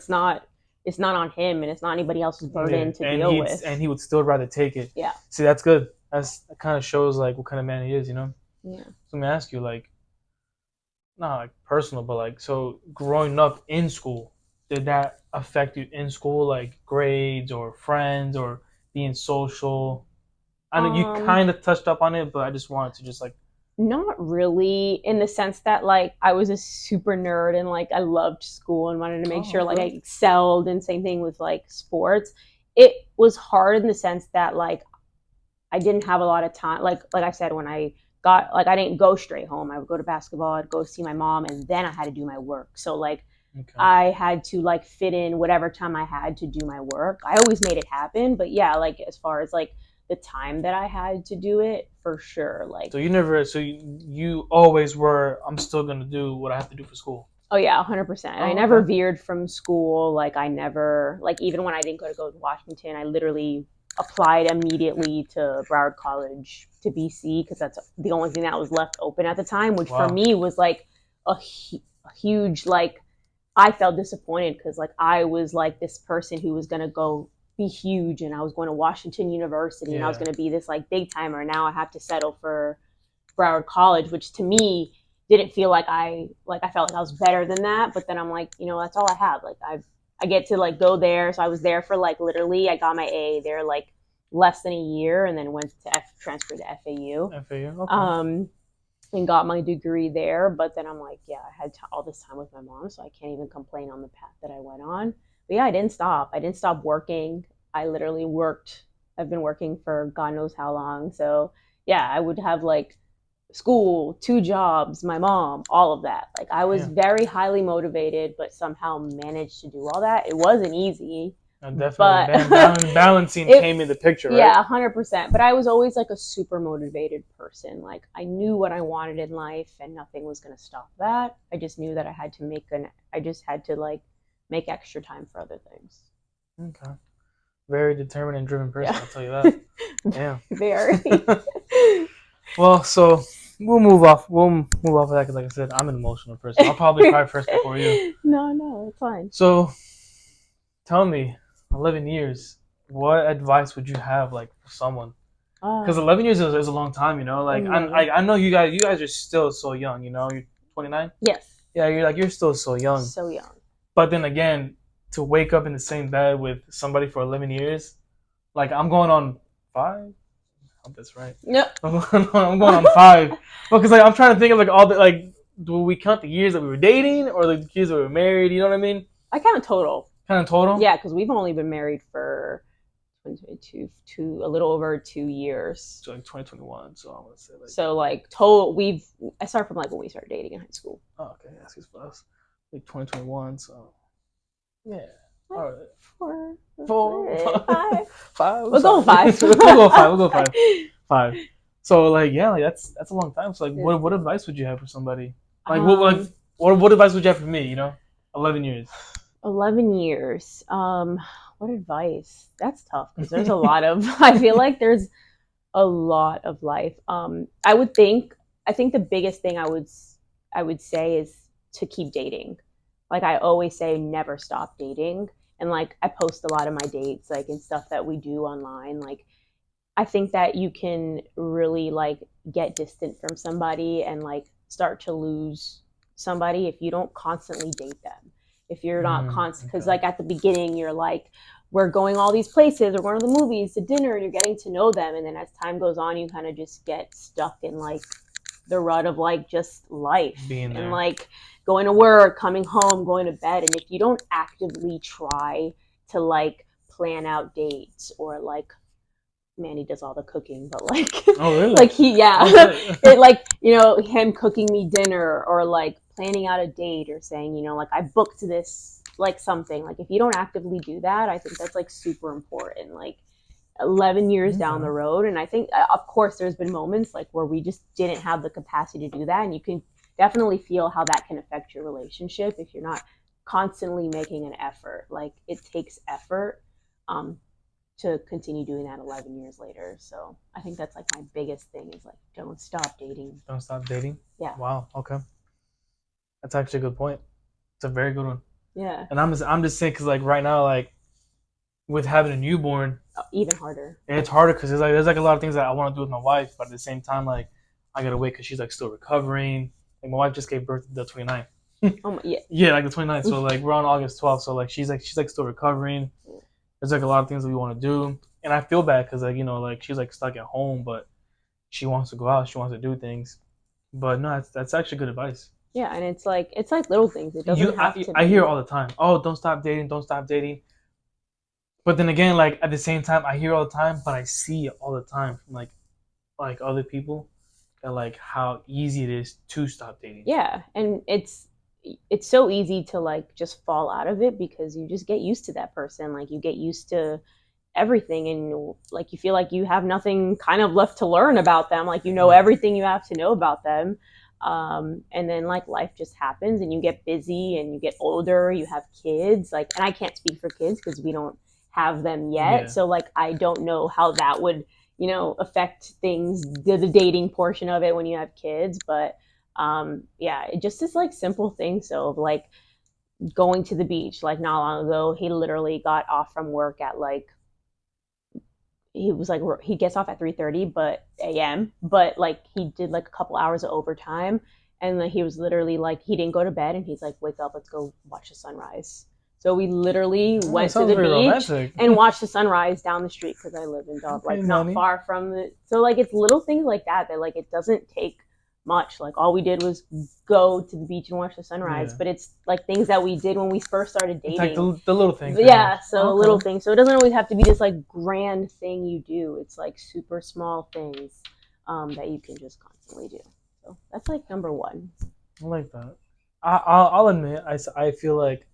it's not on him, and it's not anybody else's burden to deal with. And he would still rather take it. Yeah. See, that's good. That kind of shows like what kind of man he is, you know? Yeah. So let me ask you, like, not like personal, but like, so growing up in school, did that affect you in school, like grades or friends or being social? I know you kind of touched up on it, but I just wanted to just like. Not really, in the sense that like I was a super nerd and like I loved school and wanted to make sure like I excelled, and same thing with like sports. It was hard in the sense that like I didn't have a lot of time. Like I said, when I got like I didn't go straight home. I would go to basketball, I'd go see my mom, and then I had to do my work. So like I had to like fit in whatever time I had to do my work. I always made it happen, but yeah, like as far as like the time that I had to do it, for sure. Like so you always were, I'm still gonna do what I have to do for school. Oh yeah, 100%. I never veered from school. Like I never, like even when I didn't go to Washington, I literally applied immediately to Broward College to BC because that's the only thing that was left open at the time, which for me was like a huge, like I felt disappointed because like I was like this person who was going to go be huge and I was going to Washington University and I was going to be this like big timer. Now I have to settle for Broward College, which to me didn't feel like I felt like I was better than that. But then I'm like, you know, that's all I have. Like I get to like go there. So I was there for like literally I got my A there like less than a year and then went to transferred to FAU. Okay. And got my degree there. But then I'm like, yeah, I had all this time with my mom, so I can't even complain on the path that I went on. But yeah, I didn't stop. I didn't stop working. I literally worked. I've been working for God knows how long. So yeah, I would have like school, 2 jobs, my mom, all of that. Like I was very highly motivated, but somehow managed to do all that. It wasn't easy. Definitely, but balancing came in the picture, right? Yeah, 100%. But I was always like a super motivated person. Like I knew what I wanted in life, and nothing was going to stop that. I just knew that I had to like make extra time for other things. Okay, very determined and driven person. I'll tell you that. Yeah, very. Well, so we'll move off. We'll move off of that because, like I said, I'm an emotional person. I'll probably cry first before you. No, it's fine. So, tell me, 11 years. What advice would you have, like, for someone? Because 11 years is a long time, you know. Like, I know you guys are still so young. You know, you're 29. Yes. Yeah, you're still so young. So young. But then again, to wake up in the same bed with somebody for 11 years, like I'm going on 5. I hope that's right. Yep. I'm going on 5. Because like I'm trying to think of like all the like, do we count the years that we were dating or the years that we were married? You know what I mean? I count total. Kind of total? Yeah, because we've only been married for a little over 2 years. So like 2021. So I want to say like. So like total, I started from like when we started dating in high school. Oh, okay. That's his plus. Like 2021. So yeah. All right. 4, 5. 5. We'll go 5. We'll go 5. 5. So like yeah, like that's a long time. So like what advice would you have for somebody? Like what advice would you have for me? You know, 11 years. 11 years. What advice? That's tough because there's a lot of. I feel like there's a lot of life. I think the biggest thing I would say is to keep dating. Like I always say, never stop dating. And like I post a lot of my dates, like and stuff that we do online. Like I think that you can really like get distant from somebody and like start to lose somebody if you don't constantly date them. If you're not constant, because like at the beginning you're like, we're going all these places, we're going to the movies, to dinner, and you're getting to know them, and then as time goes on, you kind of just get stuck in like the rut of like just life and like going to work, coming home, going to bed, and if you don't actively try to like plan out dates or like. Manny does all the cooking, but like, oh really? Like it like you know him cooking me dinner or like planning out a date or saying you know like I booked this like something like if you don't actively do that, I think that's like super important. Like 11 years down the road, and I think of course there's been moments like where we just didn't have the capacity to do that, and you can definitely feel how that can affect your relationship if you're not constantly making an effort. Like it takes effort. To continue doing that 11 years later. So I think that's like my biggest thing is like, don't stop dating. Don't stop dating? Yeah. Wow. Okay. That's actually a good point. It's a very good one. Yeah. And I'm just saying, because like right now, like with having a newborn. Even harder. And it's harder because there's like a lot of things that I want to do with my wife, but at the same time, like I got to wait because she's like still recovering. Like my wife just gave birth the 29th. Oh my, yeah. Yeah, like the 29th. So like we're on August 12th. So like she's still recovering. There's like a lot of things that we want to do, and I feel bad because like you know like she's like stuck at home, but she wants to go out, she wants to do things. But no, that's actually good advice. Yeah, and it's like little things. It doesn't have to. I hear all the time. Oh, don't stop dating, don't stop dating. But then again, like at the same time, I hear all the time, but I see it all the time from like other people, that like how easy it is to stop dating. Yeah, and it's so easy to like just fall out of it because you just get used to that person. Like you get used to everything and like you feel like you have nothing kind of left to learn about them. Like you know everything you have to know about them. And then like life just happens and you get busy and you get older, you have kids, like, and I can't speak for kids because we don't have them yet. Yeah. So like, I don't know how that would, affect things, the dating portion of it when you have kids. But yeah, it just is like simple things. So like going to the beach, like not long ago, he literally got off from work at like, he was like, he gets off at 3:30 but a.m., but like he did like a couple hours of overtime, and like he was literally like, he didn't go to bed and he's like, wake up, let's go watch the sunrise. So we literally went to the beach romantic. And watched the sunrise down the street because I live in Dub, like not far from the. So like it's little things like that like it doesn't take much. Like all we did was go to the beach and watch the sunrise. But it's like things that we did when we first started dating. It's like the little things. Yeah, so little things. So it doesn't always have to be this like grand thing you do. It's like super small things that you can just constantly do. So that's like number one. I like that. I'll admit, I feel like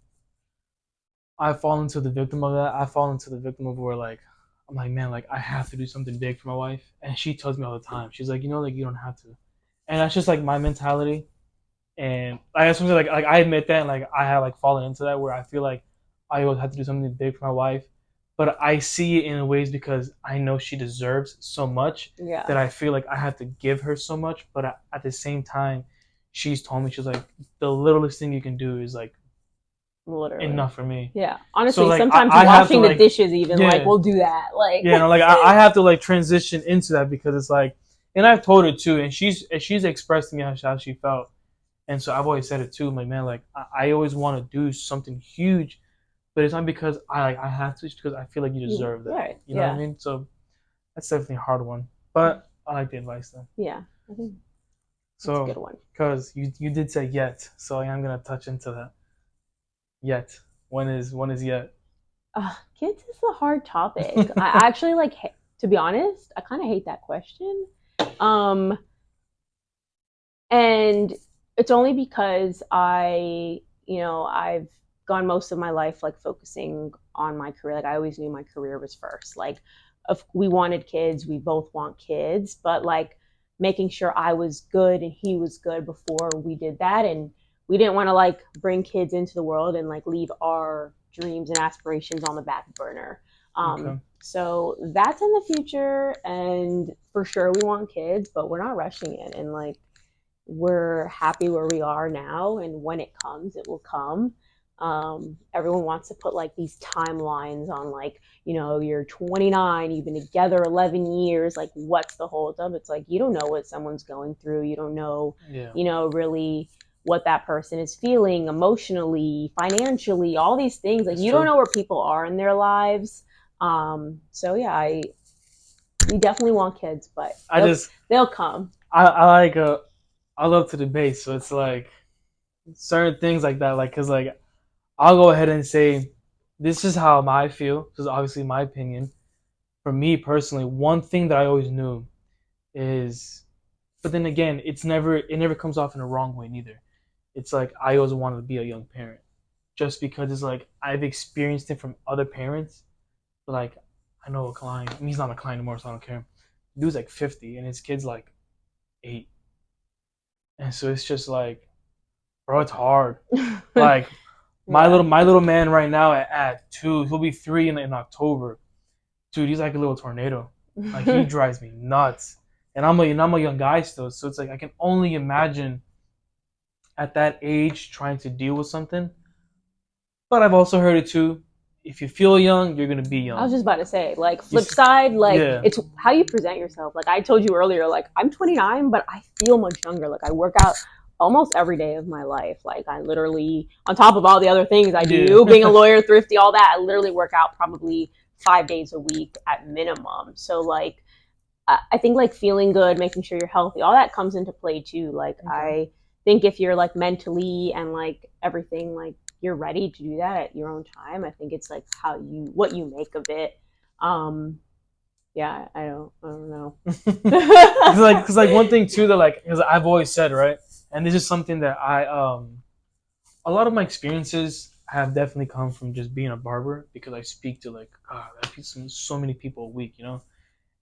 I fall into the victim of that. I fall into the victim of where like I'm like, man, like I have to do something big for my wife, and she tells me all the time. She's like, like you don't have to, and that's just like my mentality. And I guess like I admit that, and like I have like fallen into that where I feel like I always have to do something big for my wife, but I see it in ways because I know she deserves so much that I feel like I have to give her so much. But at the same time, she's told me, she's like, the littlest thing you can do is like literally enough for me. Yeah, honestly, so, like, sometimes washing the dishes even like we'll do that. Like like I have to like transition into that because it's like, and I've told her too, and she's expressed to me how she felt, and so I've always said it too. I'm like, man, like I always want to do something huge, but it's not because I have to, it's because I feel like you deserve that. Right. You know what I mean? So that's definitely a hard one, but I like the advice though. Yeah, I think that's a good one. Because you did say yet, so I'm gonna touch into that. Yet. When is yet? Kids is a hard topic. I actually like, to be honest, I kind of hate that question. And it's only because I've gone most of my life like focusing on my career. Like I always knew my career was first. Like we wanted kids, we both want kids, but like making sure I was good and he was good before we did that. And we didn't want to like bring kids into the world and like leave our dreams and aspirations on the back burner. So that's in the future, and for sure we want kids, but we're not rushing it, and like we're happy where we are now, and when it comes, it will come. Everyone wants to put like these timelines on like, you're 29, you've been together 11 years, like what's the hold up? It's like you don't know what someone's going through, you don't know really what that person is feeling emotionally, financially, all these things. Like you don't know where people are in their lives. So yeah, we definitely want kids, but they'll come. I love to debate, so it's like certain things like that, like because like I'll go ahead and say this is how I feel. This is obviously my opinion. For me personally, one thing that I always knew is, but then again, it never comes off in a wrong way neither. It's like I always wanted to be a young parent, just because it's like I've experienced it from other parents. But like I know a client, he's not a client anymore, so I don't care. The dude's like 50 and his kid's like 8, and so it's just like, bro, it's hard. Like my little man right now at 2, he'll be 3 in October. Dude, he's like a little tornado. Like he drives me nuts, and I'm a young guy still, so it's like I can only imagine at that age trying to deal with something. But I've also heard it too. If you feel young, you're gonna be young. I was just about to say, like flip side, like it's how you present yourself. Like I told you earlier, like I'm 29, but I feel much younger. Like I work out almost every day of my life. Like I literally, on top of all the other things I do, being a lawyer, thrifty, all that, I literally work out probably 5 days a week at minimum. So like, I think like feeling good, making sure you're healthy, all that comes into play too. Like I think if you're like mentally and like everything, like you're ready to do that at your own time. I think it's like what you make of it. Yeah, I don't know. Cause like one thing too that like, because I've always said, right, and this is something that a lot of my experiences have definitely come from just being a barber, because I speak to like so many people a week,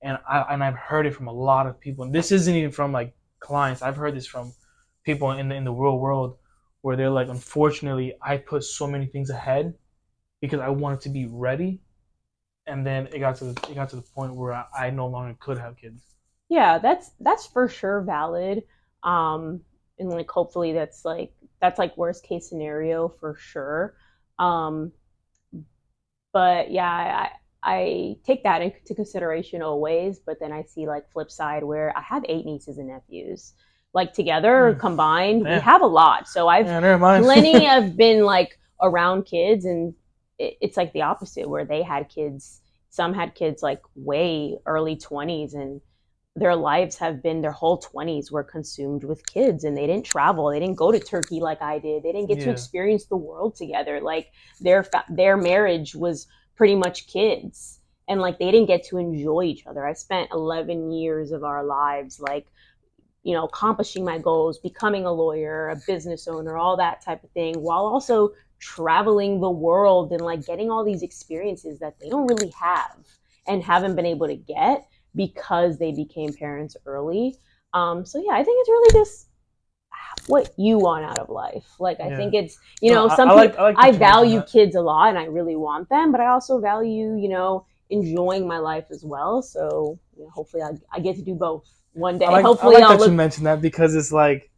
and I've heard it from a lot of people, and this isn't even from like clients. I've heard this from people in the real world where they're like, unfortunately, I put so many things ahead because I wanted to be ready, and then it got to the point where I no longer could have kids. Yeah, that's for sure valid. And like hopefully that's like worst case scenario for sure. Um, but yeah, I take that into consideration always. But then I see like flip side where I have 8 nieces and nephews. Like together combined, we have a lot. So I've plenty of been like around kids, and it's like the opposite where they had kids. Some had kids like way early 20s, and their lives have been their whole 20s were consumed with kids, and they didn't travel, they didn't go to Turkey like I did, they didn't get to experience the world together. Like their marriage was pretty much kids, and like they didn't get to enjoy each other. I spent 11 years of our lives like, you know, accomplishing my goals, becoming a lawyer, a business owner, all that type of thing, while also traveling the world and like getting all these experiences that they don't really have and haven't been able to get because they became parents early. So yeah, I think it's really just what you want out of life. Like, I think it's, you know, some people, I value kids a lot and I really want them, but I also value, you know, enjoying my life as well. So you know, hopefully I get to do both one day. Hopefully I like that you mentioned that, because it's like,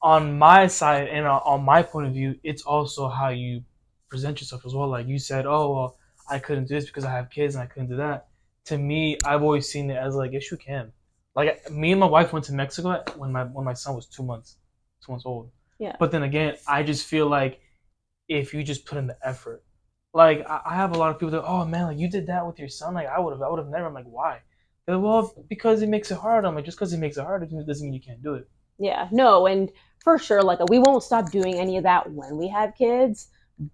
on my side and on my point of view, it's also how you present yourself as well. Like you said, oh, well, I couldn't do this because I have kids and I couldn't do that. To me, I've always seen it as like, yes, you can. Like, me and my wife went to Mexico when my son was 2 months old. Yeah. But then again, I just feel like if you just put in the effort, like I have a lot of people that, oh man, like you did that with your son, like I would have never. I'm like, why? They're like, well, because it makes it hard. I'm like, just because it makes it hard doesn't mean you can't do it. Yeah, no, and for sure, like we won't stop doing any of that when we have kids,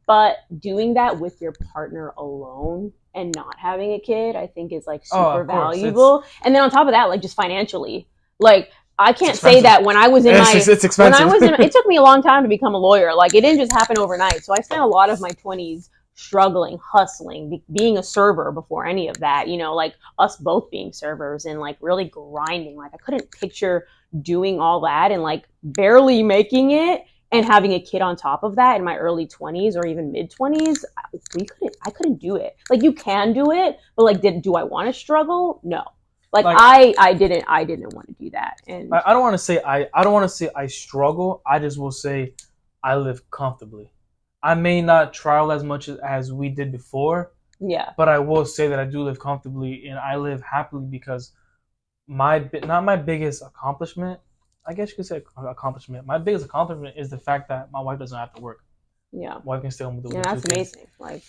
but doing that with your partner alone and not having a kid, I think is like super valuable. And then on top of that, like just financially, like I can't say that when I was in it's expensive. When I was in, it took me a long time to become a lawyer. Like it didn't just happen overnight. So I spent a lot of my 20s struggling, hustling, being a server before any of that, you know, like us both being servers and like really grinding. Like I couldn't picture doing all that and like barely making it and having a kid on top of that in my early 20s or even mid 20s. I couldn't do it. Like you can do it, but like do I want to struggle? No. Like I didn't want to do that. And I don't want to say I struggle. I just will say I live comfortably. I may not travel as much as we did before. Yeah. But I will say that I do live comfortably and I live happily, because not my biggest accomplishment, I guess you could say accomplishment. My biggest accomplishment is the fact that my wife doesn't have to work. Yeah. My wife can stay home with the kids. That's amazing. Like,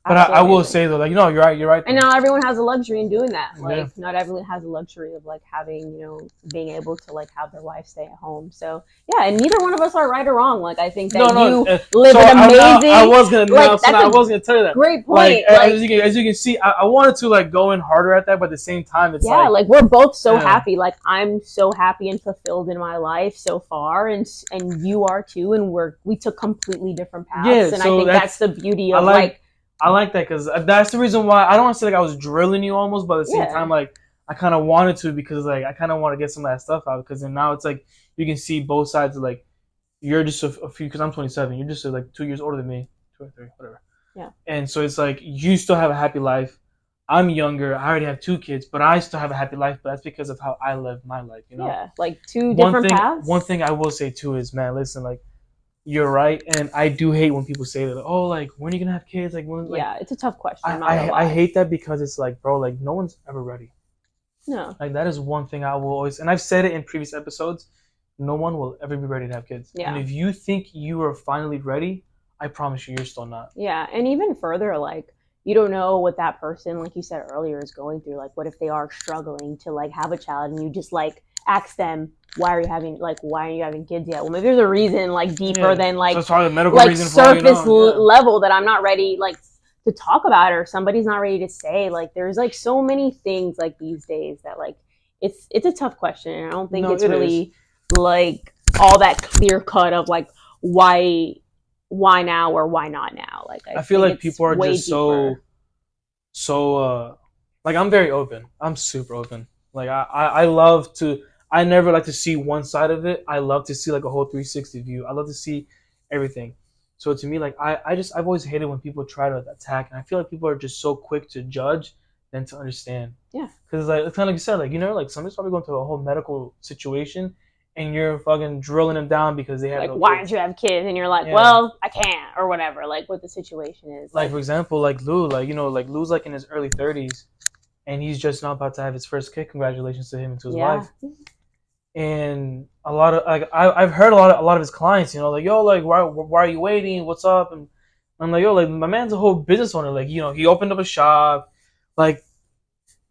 but I will say though, like, you know, you're right. And not everyone has a luxury in doing that. Like, not everyone has a luxury of like having, you know, being able to like have their wife stay at home. So yeah, and neither one of us are right or wrong. Like, I think that you live an amazing. I was gonna tell you that. Great point. Like, as you can see, I wanted to like go in harder at that, but at the same time, it's like we're both so happy. Like I'm so happy and fulfilled in my life so far, and you are too. And we took completely different paths, and I think that's the beauty of I like that, because that's the reason why I don't want to say like I was drilling you almost, but at the same time, like I kind of wanted to, because like I kind of want to get some of that stuff out, because then now it's like you can see both sides of like you're just a few, because I'm 27, you're just like 2 years older than me, 2 or 3, whatever. Yeah. And so it's like you still have a happy life. I'm younger. I already have 2 kids, but I still have a happy life. But that's because of how I live my life, you know. Yeah, like 2 different paths. One thing I will say too is, man, listen, like. You're right, and I do hate when people say that. Oh, like when are you gonna have kids? Like when? Like, yeah, it's a tough question. I hate that, because it's like, bro, like no one's ever ready. No. Like that is one thing I will always, and I've said it in previous episodes. No one will ever be ready to have kids. Yeah. And if you think you are finally ready, I promise you're still not. Yeah, and even further, like you don't know what that person, like you said earlier, is going through. Like, what if they are struggling to like have a child, and you just like ask them, why are you having kids yet? Well, maybe there's a reason like deeper than like, so the medical like reason surface level that I'm not ready like to talk about, or somebody's not ready to say. Like there's like so many things like these days that like it's a tough question, and I don't think it's really like all that clear cut of like why now or why not now. Like I feel like people are just deeper. so like I'm very open. I'm super open. Like I love to. I never like to see one side of it. I love to see like a whole 360 view. I love to see everything. So to me, like I've always hated when people try to attack, and I feel like people are just so quick to judge than to understand. Yeah. Because like it's kind of like you said, like like somebody's probably going through a whole medical situation, and you're fucking drilling them down because they have like, no why kids. don't you have kids? And you're like, well, I can't, or whatever. Like what the situation is. Like for example, like Lou, like like Lou's like in his early 30s, and he's just now about to have his first kid. Congratulations to him and to his wife. And a lot of like I've heard a lot of his clients, like, yo, like why are you waiting? What's up? And I'm like, yo, like my man's a whole business owner. Like, he opened up a shop. Like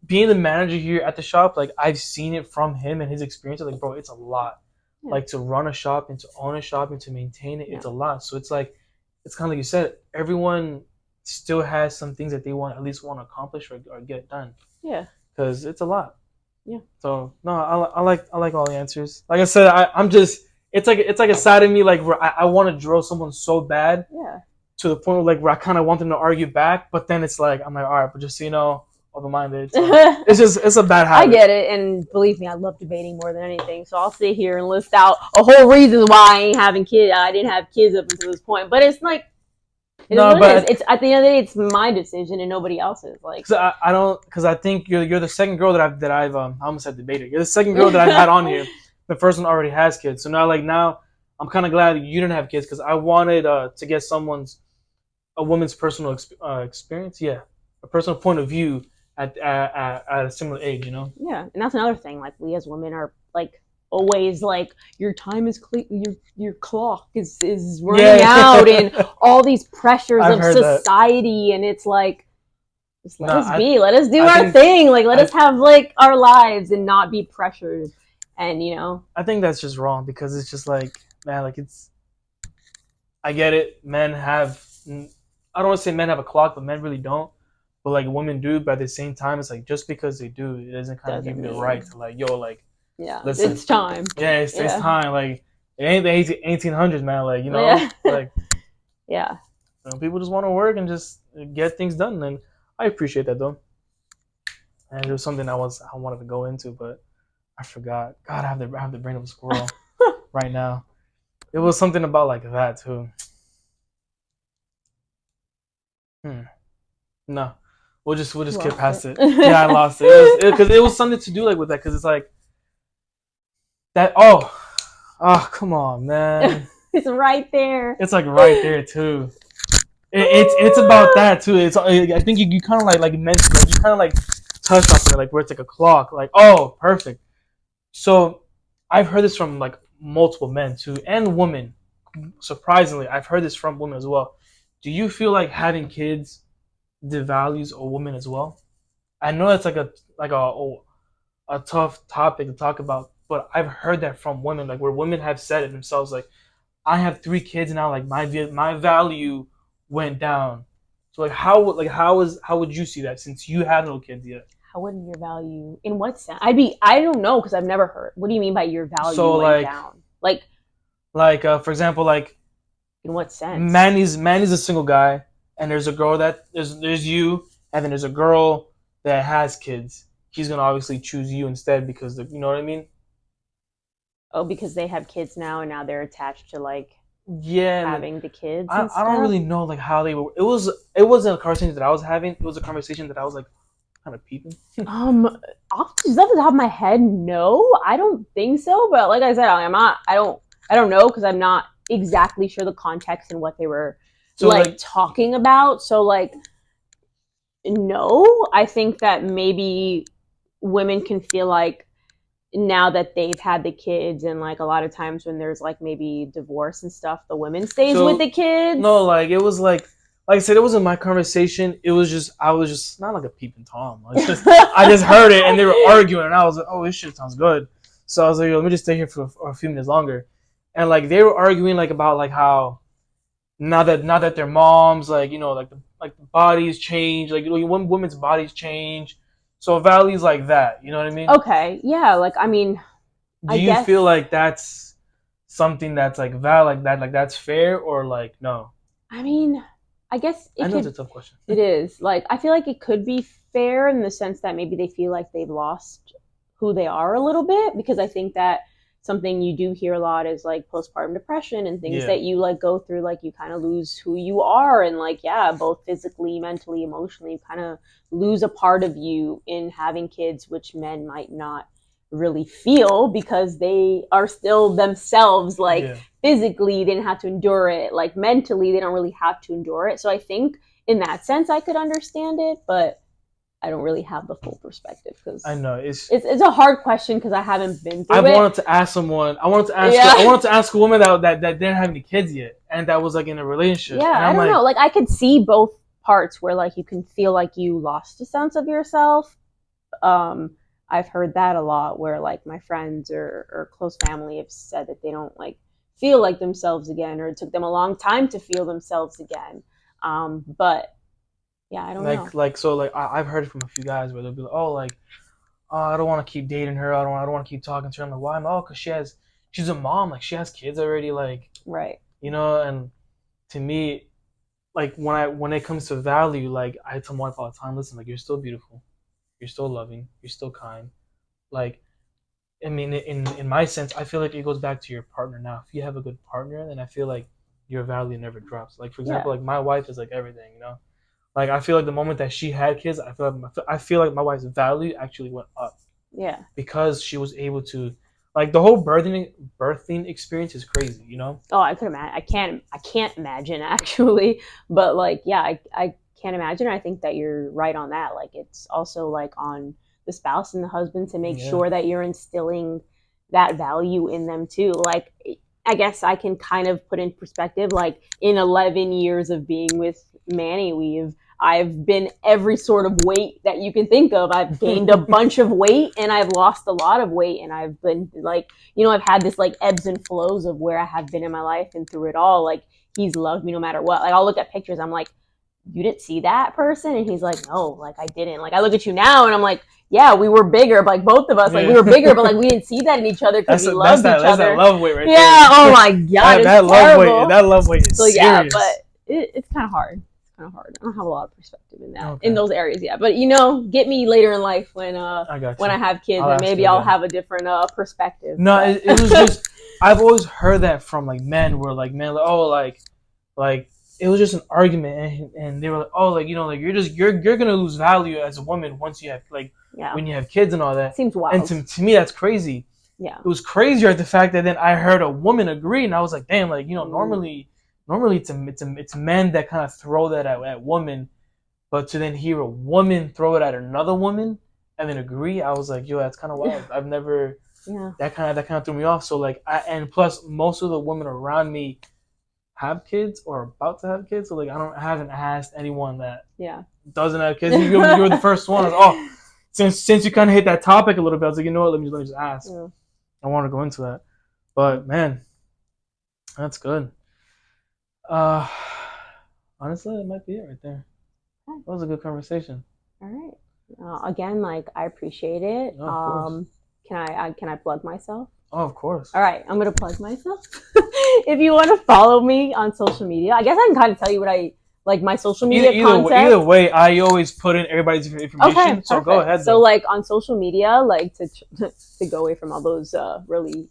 being the manager here at the shop, like I've seen it from him and his experience. Like, bro, it's a lot. Yeah. Like to run a shop and to own a shop and to maintain it, it's a lot. So it's like it's kind of like you said, everyone still has some things that they at least want to accomplish or get done. Yeah. Because it's a lot. Yeah. So no, I like all the answers. Like I said, I'm just it's like a side of me like where I want to drill someone so bad. Yeah. To the point where I kind of want them to argue back, but then it's like I'm like, all right, but just so you know, open-minded. So it's a bad habit. I get it, and believe me, I love debating more than anything. So I'll sit here and list out a whole reason why I ain't having kids. I didn't have kids up until this point, but it's like. It's at the end of the day, it's my decision and nobody else's. Like, because I think you're the second girl that I've I almost said debated. You're the second girl that I've had on here. The first one already has kids, so now I'm kind of glad you didn't have kids because I wanted to get a woman's personal experience, a personal point of view at a similar age, Yeah, and that's another thing. Like we as women are like. Always like your time is your clock is running out and all these pressures of society that. And it's like just let us do our thing, like let us have like our lives and not be pressured. And I think that's just wrong because it's just like, man, like I get it, I don't want to say men have a clock, but men really don't, but like women do. But at the same time, it's like just because they do, it doesn't kind of give you the right to like, yo, like. Yeah, listen, it's time. Yeah, it's time. Like it ain't the 1800s, man. Like like yeah. People just want to work and just get things done, and I appreciate that though. And it was something I wanted to go into, but I forgot. God, I have the brain of a squirrel right now. It was something about like that too. No, we'll just skip past it. Yeah, I lost it. Because it was something to do like with that. Because it's like. That come on, man! It's right there. It's like right there too. It's about that too. I think you kind of like mentioned, like you kind of like touched on it, like where it's like a clock. Like perfect. So I've heard this from like multiple men too and women. Surprisingly, I've heard this from women as well. Do you feel like having kids devalues a woman as well? I know that's like a tough topic to talk about. But I've heard that from women, like where women have said it themselves, like, I have 3 kids now, like my value went down. So like how would you see that since you have no kids yet? How wouldn't your value in what sense? I don't know because I've never heard. What do you mean by your value went down? Like for example, like in what sense? Manny's a single guy, and there's a girl that there's you, and then there's a girl that has kids. He's gonna obviously choose you instead because you know what I mean. Oh, because they have kids now, and now they're attached to like having the kids. I don't really know like how they were. It wasn't a conversation that I was having. It was a conversation that I was like kind of peeping. Off the top of my head, no, I don't think so. But like I said, I don't know because I'm not exactly sure the context and what they were talking about. So like, no, I think that maybe women can feel like. Now that they've had the kids and like a lot of times when there's like maybe divorce and stuff, the woman stays with the kids. No, like it was like I said, it wasn't my conversation. It was just I was just not like a peeping Tom. I just heard it and they were arguing and I was like, oh, this shit sounds good. So I was like, yo, let me just stay here for a few minutes longer. And like they were arguing like about like how now that they're moms, like like the bodies change, like when women's bodies change. So values like that, you know what I mean? Okay, yeah, like I mean, do you feel like that's something that's like valid, like that's fair, or like no? I mean, I guess I know it's a tough question. It is. Like I feel like it could be fair in the sense that maybe they feel like they've lost who they are a little bit, because I think that something you do hear a lot is like postpartum depression and things that you like go through, like you kind of lose who you are, and like both physically, mentally, emotionally, you kind of lose a part of you in having kids, which men might not really feel because they are still themselves. Like physically they didn't have to endure it, like mentally they don't really have to endure it. So I think in that sense I could understand it, but I don't really have the full perspective, because I know it's a hard question because I haven't been through it. I wanted to ask a woman that didn't have any kids yet and that was like in a relationship. Yeah, and I don't know. Like I could see both parts where like you can feel like you lost a sense of yourself. I've heard that a lot where like my friends or close family have said that they don't like feel like themselves again, or it took them a long time to feel themselves again. But yeah, I don't know. I've heard it from a few guys where they'll be like, oh, like, I don't want to keep dating her. I don't want to keep talking to her. I'm like, why? Because she's a mom. Like, she has kids already. Like, right. You know, and to me, like when it comes to value, like I tell my wife all the time, listen, like you're still beautiful, you're still loving, you're still kind. Like, I mean, in my sense, I feel like it goes back to your partner. Now, if you have a good partner, then I feel like your value never drops. Like, for example, like my wife is like everything, you know. Like I feel like the moment that she had kids, I feel like my wife's value actually went up. Yeah. Because she was able to, like the whole birthing experience is crazy, you know. Oh, I could imagine. I can't imagine actually, but like I can't imagine. I think that you're right on that. Like it's also like on the spouse and the husband to make sure that you're instilling that value in them too. Like I guess I can kind of put in perspective, like in 11 years of being with Manny, I've been every sort of weight that you can think of. I've gained a bunch of weight and I've lost a lot of weight, and I've been like, you know, I've had this like ebbs and flows of where I have been in my life, and through it all, like he's loved me no matter what. Like I'll look at pictures, I'm like, you didn't see that person? And he's like, no, like I didn't. Like I look at you now and I'm like, yeah, we were bigger, like both of us, like we were bigger, but like we didn't see that in each other because we loved each other. That's that love weight right there. Yeah, oh my God, that love weight is serious. Yeah, but it's kind of hard. I don't have a lot of perspective in that, in those areas yet. But you know, get me later in life when I have kids, and maybe I'll have a different perspective. No, it was just I've always heard that from like men, where like men like, oh like it was just an argument, and they were like, oh, like, you know, like you're gonna lose value as a woman once you have when you have kids and all that. Seems wild. And to me that's crazy. Yeah, it was crazier at the fact that then I heard a woman agree, and I was like, damn, like, you know, normally it's men that kind of throw that at women, but to then hear a woman throw it at another woman and then agree, I was like, yo, that's kind of wild. I've never that kind of threw me off. So like and plus most of the women around me have kids or about to have kids, so like I haven't asked anyone that doesn't have kids. You were the first one. Oh, since you kind of hit that topic a little bit, I was like, you know what, let me just ask. I want to go into that, but man, that's good. Honestly, it might be it right there. That was a good conversation. All right. Again, like I appreciate it. Can I plug myself? Oh, of course. All right, I'm gonna plug myself. If you want to follow me on social media, I guess I can kind of tell you what I like my social media content. Either way, I always put in everybody's information. Okay, so go ahead. So like on social media, like to go away from all those really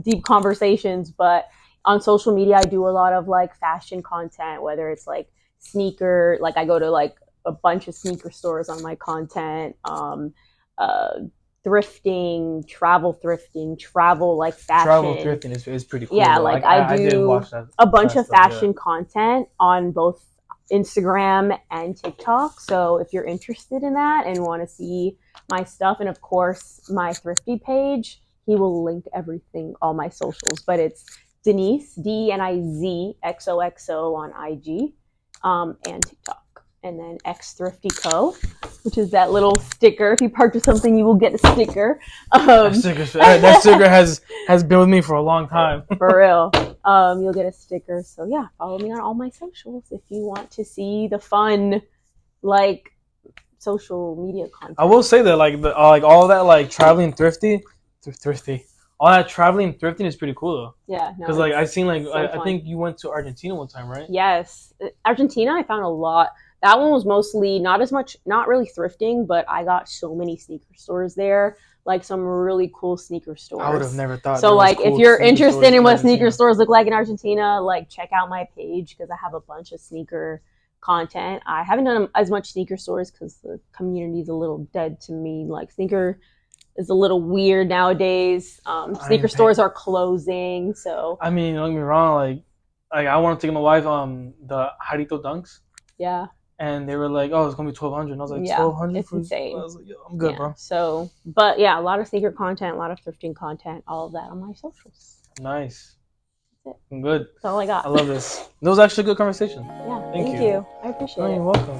deep conversations, but on social media, I do a lot of like fashion content, whether it's like sneaker, like I go to like a bunch of sneaker stores on my content, thrifting, travel like fashion. Travel thrifting is pretty cool. Yeah, like I do a bunch of fashion content on both Instagram and TikTok. So if you're interested in that and want to see my stuff, and of course my Thrifty page, he will link everything, all my socials, but it's Deniz, DENIZXOXO on IG, and TikTok, and then ThriftyCo, which is that little sticker. If you purchase something, you will get a sticker. That sticker has been with me for a long time. For real. You'll get a sticker. So yeah, follow me on all my socials if you want to see the fun, like, social media content. I will say that like all that like traveling thrifty. All that traveling and thrifting is pretty cool though. Yeah, because like I've seen like I think you went to Argentina one time, right? Yes, Argentina. I found a lot. That one was mostly not really thrifting, but I got so many sneaker stores there. like some really cool sneaker stores. I would have never thought. So like, if you're interested in what sneaker stores look like in Argentina, like check out my page because I have a bunch of sneaker content. I haven't done as much sneaker stores because the community is a little dead to me. Like sneaker is a little weird nowadays. Sneaker stores are closing. So I mean, don't get me wrong. Like I wanted to get my wife the Jarito Dunks. Yeah. And they were like, "Oh, it's gonna be 1,200." And I was like, "1,200 it's insane." I was like, "Yo, I'm good, bro." So, but yeah, a lot of sneaker content, a lot of thrifting content, all of that on my socials. Nice. That's it. I'm good. That's all I got. I love this. That was actually a good conversation. Yeah. Thank you. I appreciate it. You're welcome.